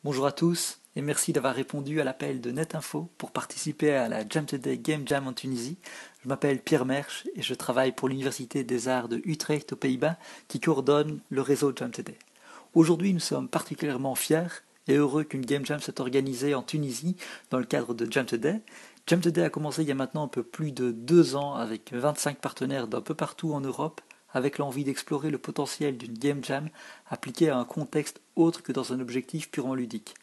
Bonjour à tous et merci d'avoir répondu à l'appel de NetInfo pour participer à la Jam Today Game Jam en Tunisie. Je m'appelle Pierre Mersch et je travaille pour l'Université des Arts de Utrecht aux Pays-Bas qui coordonne le réseau Jam Today. Aujourd'hui, nous sommes particulièrement fiers et heureux qu'une Game Jam soit organisée en Tunisie dans le cadre de Jam Today. Jam Today a commencé il y a maintenant un peu plus de 2 ans avec 25 partenaires d'un peu partout en Europe, avec l'envie d'explorer le potentiel d'une game jam appliquée à un contexte autre que dans un objectif purement ludique.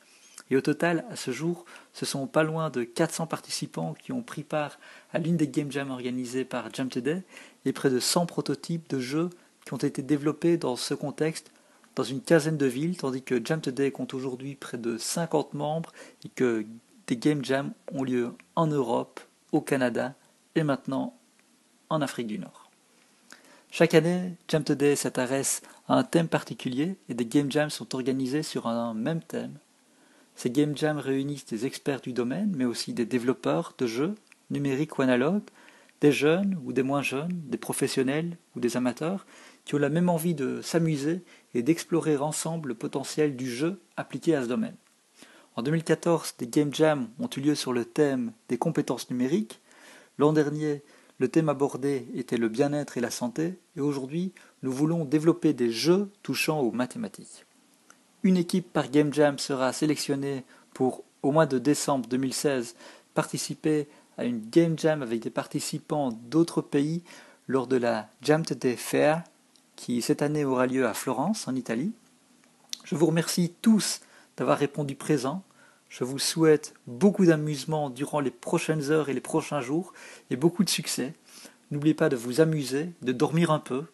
Et au total, à ce jour, ce sont pas loin de 400 participants qui ont pris part à l'une des game jams organisées par Jam Today et près de 100 prototypes de jeux qui ont été développés dans ce contexte dans une quinzaine de villes, tandis que Jam Today compte aujourd'hui près de 50 membres et que des game jams ont lieu en Europe, au Canada et maintenant en Afrique du Nord. Chaque année, Jam Today s'intéresse à un thème particulier et des game jams sont organisés sur un même thème. Ces game jams réunissent des experts du domaine, mais aussi des développeurs de jeux, numériques ou analogues, des jeunes ou des moins jeunes, des professionnels ou des amateurs, qui ont la même envie de s'amuser et d'explorer ensemble le potentiel du jeu appliqué à ce domaine. En 2014, des game jams ont eu lieu sur le thème des compétences numériques. L'an dernier, le thème abordé était le bien-être et la santé, et aujourd'hui, nous voulons développer des jeux touchant aux mathématiques. Une équipe par Game Jam sera sélectionnée pour, au mois de décembre 2016, participer à une Game Jam avec des participants d'autres pays lors de la Jam Today Fair, qui cette année aura lieu à Florence, en Italie. Je vous remercie tous d'avoir répondu présent. Je vous souhaite beaucoup d'amusement durant les prochaines heures et les prochains jours et beaucoup de succès. N'oubliez pas de vous amuser, de dormir un peu.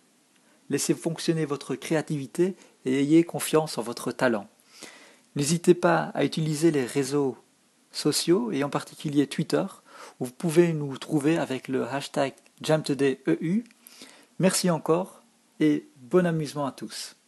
Laissez fonctionner votre créativité et ayez confiance en votre talent. N'hésitez pas à utiliser les réseaux sociaux et en particulier Twitter où vous pouvez nous trouver avec le hashtag JamTodayEU. Merci encore et bon amusement à tous.